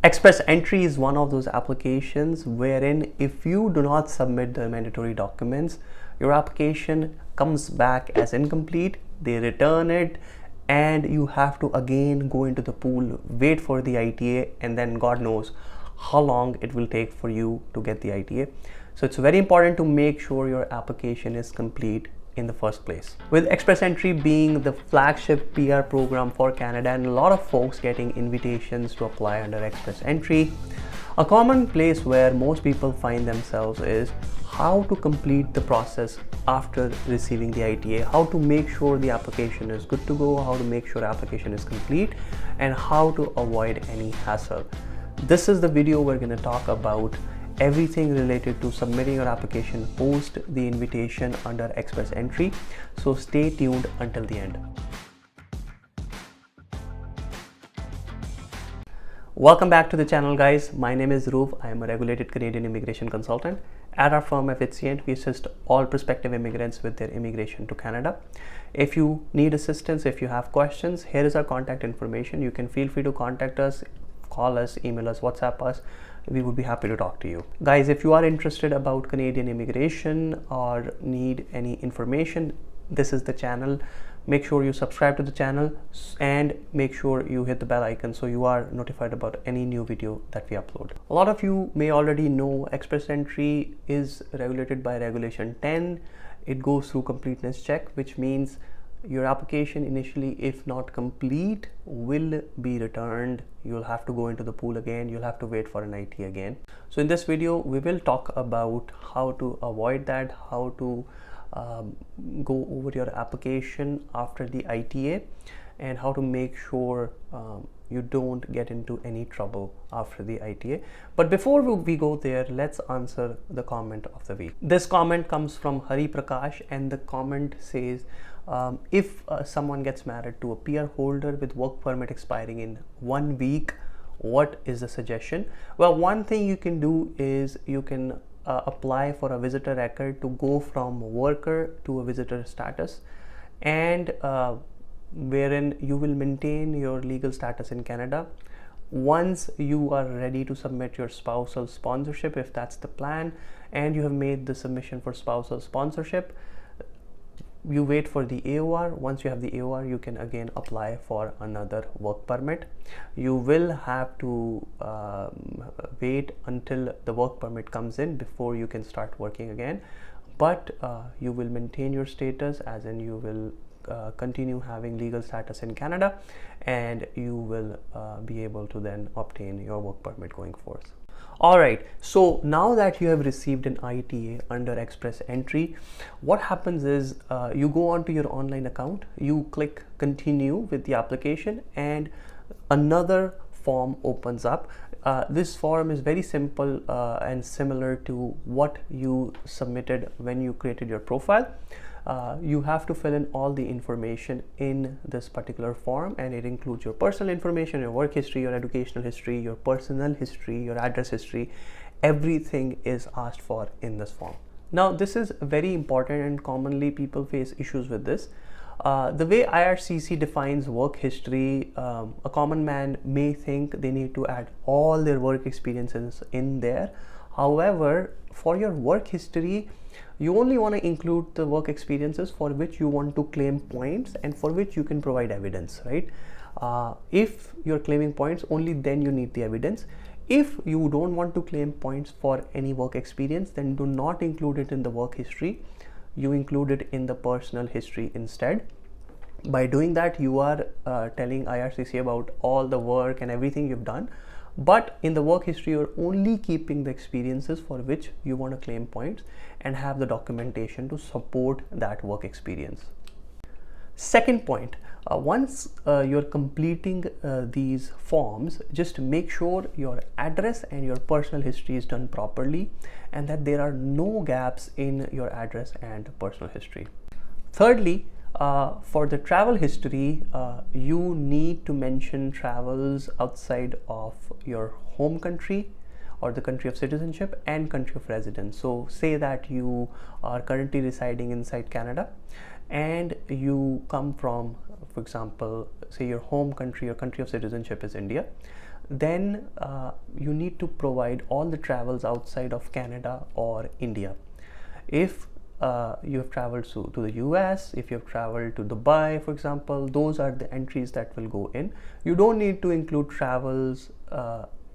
Express Entry is one of those applications wherein if you do not submit the mandatory documents, your application comes back as incomplete, they return it, and you have to again go into the pool, wait for the ITA, and then God knows how long it will take for you to get the ITA. So it's very important to make sure your application is complete in the first place. With Express Entry being the flagship PR program for Canada and a lot of folks getting invitations to apply under Express Entry, a common place where most people find themselves is how to complete the process after receiving the ITA, how to make sure the application is good to go, how to make sure application is complete, and how to avoid any hassle. This is the video we're going to talk about everything related to submitting your application post the invitation under Express Entry. So stay tuned until the end. Welcome back to the channel, guys. My name is Dhruv. I am a regulated Canadian immigration consultant. At our firm Effizient, we assist all prospective immigrants with their immigration to Canada. If you need assistance, if you have questions, here is our contact information. You can feel free to contact us, call us, email us, WhatsApp us. We would be happy to talk to you. Guys, if you are interested about Canadian immigration or need any information, this is the channel. Make sure you subscribe to the channel and make sure you hit the bell icon so you are notified about any new video that we upload. A lot of you may already know Express Entry is regulated by Regulation 10. It goes through completeness check, which means your application initially, if not complete, will be returned. You'll have to go into the pool again. You'll have to wait for an IT again. So in this video, we will talk about how to avoid that, how to go over your application after the ITA, and how to make sure you don't get into any trouble after the ITA. But before we go there, let's answer the comment of the week. This comment comes from Hari Prakash, and the comment says, if someone gets married to a PR holder with work permit expiring in 1 week, what is the suggestion? Well, one thing you can do is you can apply for a visitor record to go from worker to a visitor status, and wherein you will maintain your legal status in Canada. Once you are ready to submit your spousal sponsorship, if that's the plan, and you have made the submission for spousal sponsorship, you wait for the AOR. Once you have the AOR, you can again apply for another work permit. You will have to wait until the work permit comes in before you can start working again, but you will maintain your status, as in you will continue having legal status in Canada, and you will be able to then obtain your work permit going forth. Alright, so now that you have received an ITA under Express Entry, what happens is you go onto your online account, you click continue with the application, and another form opens up. This form is very simple and similar to what you submitted when you created your profile. You have to fill in all the information in this particular form, and it includes your personal information, your work history, your educational history, your personal history, your address history. Everything is asked for in this form. Now, this is very important, and commonly people face issues with this. The way IRCC defines work history, a common man may think they need to add all their work experiences in there. However, for your work history, you only want to include the work experiences for which you want to claim points and for which you can provide evidence, right? If you're claiming points, only then you need the evidence. If you don't want to claim points for any work experience, then do not include it in the work history. You include it in the personal history instead. By doing that, you are telling IRCC about all the work and everything you've done. But in the work history, you're only keeping the experiences for which you want to claim points and have the documentation to support that work experience. Second point, once you're completing these forms, just make sure your address and your personal history is done properly and that there are no gaps in your address and personal history. Thirdly, for the travel history, you need to mention travels outside of your home country or the country of citizenship and country of residence. So say that you are currently residing inside Canada and you come from, for example, say your home country or country of citizenship is India. then you need to provide all the travels outside of Canada or India. If you have traveled to the US, if you have traveled to Dubai, for example, those are the entries that will go in. You don't need to include travels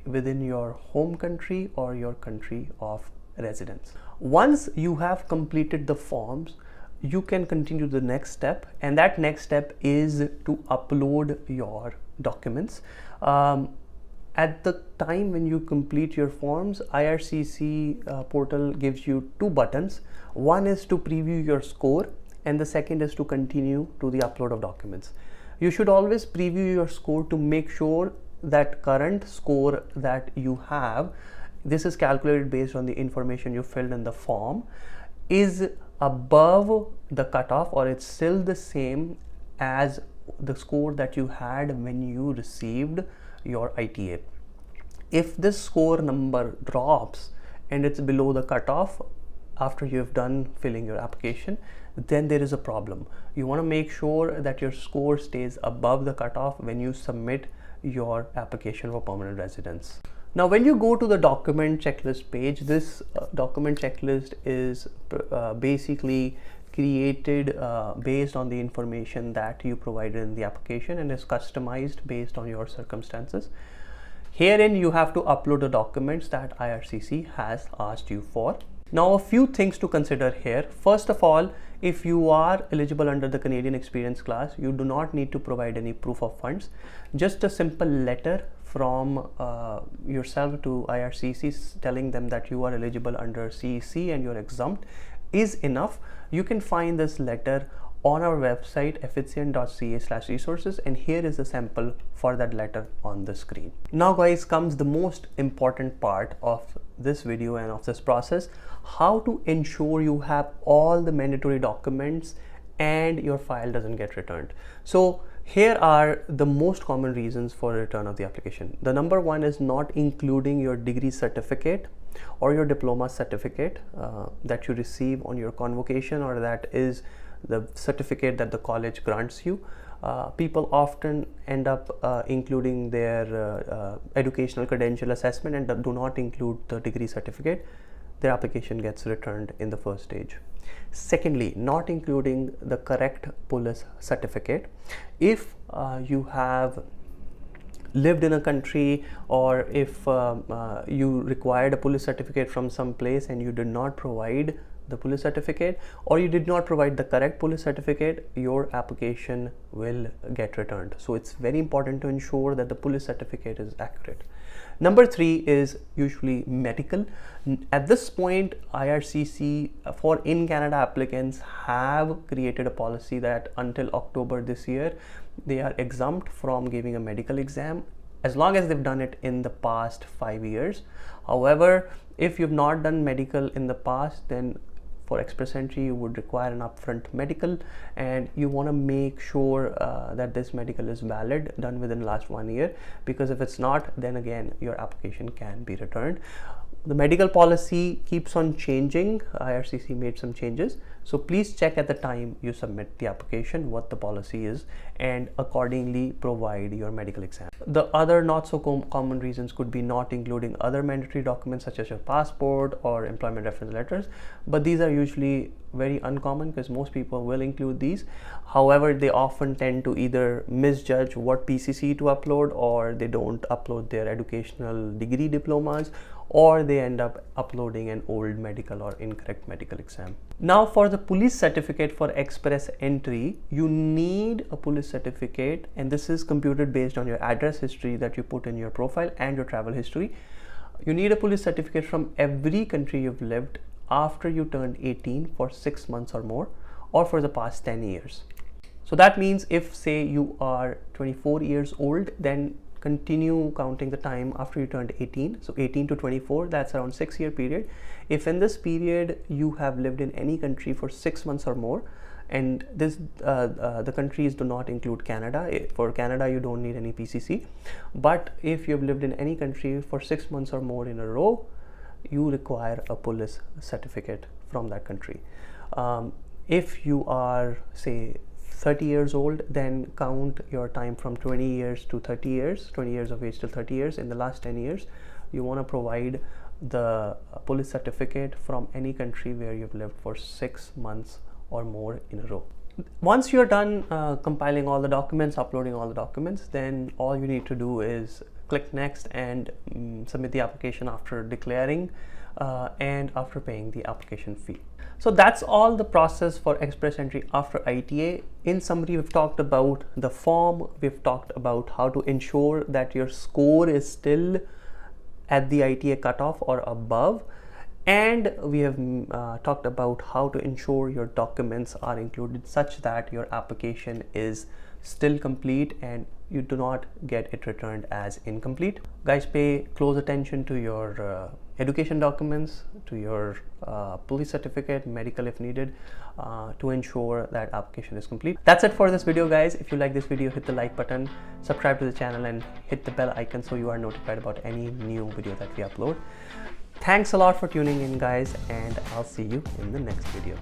within your home country or your country of residence. Once you have completed the forms, you can continue the next step, and that next step is to upload your documents. At the time when you complete your forms, IRCC portal gives you two buttons. One is to preview your score, and the second is to continue to the upload of documents. You should always preview your score to make sure that current score that you have, this is calculated based on the information you filled in the form, is above the cutoff, or it's still the same as the score that you had when you received your ITA. If this score number drops and it's below the cutoff after you've done filling your application, then there is a problem. You want to make sure that your score stays above the cutoff when you submit your application for permanent residence. Now, when you go to the document checklist page, this document checklist is basically created based on the information that you provided in the application and is customized based on your circumstances. Herein, you have to upload the documents that IRCC has asked you for. Now, a few things to consider here. First of all, if you are eligible under the Canadian Experience class, you do not need to provide any proof of funds. Just a simple letter from yourself to IRCC telling them that you are eligible under CEC and you're exempt is enough. You can find this letter on our website effizient.ca/resources, and here is a sample for that letter on the screen. Now guys, comes the most important part of this video and of this process: how to ensure you have all the mandatory documents and your file doesn't get returned. So here are the most common reasons for return of the application. The number one is not including your degree certificate or your diploma certificate that you receive on your convocation, or that is the certificate that the college grants you. People often end up including their educational credential assessment and do not include the degree certificate. Their application gets returned in the first stage. Secondly, not including the correct police certificate. If you have lived in a country, or if you required a police certificate from some place and you did not provide the police certificate, or you did not provide the correct police certificate, your application will get returned. So it's very important to ensure that the police certificate is accurate. Number three is usually medical. At this point, IRCC for in Canada applicants have created a policy that until October this year, they are exempt from giving a medical exam as long as they've done it in the past 5 years. However, if you've not done medical in the past, then for express entry you would require an upfront medical, and you want to make sure that this medical is valid, done within the last 1 year, because if it's not, then again your application can be returned. The medical policy keeps on changing. IRCC made some changes, so please check at the time you submit the application what the policy is and accordingly provide your medical exam. The other not so common reasons could be not including other mandatory documents such as your passport or employment reference letters, but these are usually very uncommon because most people will include these. However, they often tend to either misjudge what PCC to upload, or they don't upload their educational degree diplomas, or they end up uploading an old medical or incorrect medical exam. Now for the police certificate for express entry, you need a police certificate, and this is computed based on your address history that you put in your profile and your travel history. You need a police certificate from every country you've lived after you turned 18 for 6 months or more, or for the past 10 years. So that means if say you are 24 years old, then continue counting the time after you turned 18. So 18 to 24, that's around 6-year period. If in this period you have lived in any country for 6 months or more, and this the countries do not include Canada. For Canada, you don't need any PCC. But if you've lived in any country for 6 months or more in a row, you require a police certificate from that country. If you are say 30 years old, then count your time from 20 years to 30 years, 20 years of age to 30 years. In the last 10 years, you want to provide the police certificate from any country where you've lived for 6 months or more in a row. Once you're done compiling all the documents, uploading all the documents, then all you need to do is click next and submit the application after declaring and after paying the application fee. So that's all the process for express entry after ITA. In summary, we've talked about the form, we've talked about how to ensure that your score is still at the ITA cutoff or above, and we have talked about how to ensure your documents are included such that your application is still complete and you do not get it returned as incomplete. Guys, pay close attention to your education documents, to your police certificate, medical if needed, to ensure that application is complete. That's it for this video, guys. If you like this video, hit the like button, subscribe to the channel, and hit the bell icon so you are notified about any new video that we upload. Thanks a lot for tuning in, guys, and I'll see you in the next video.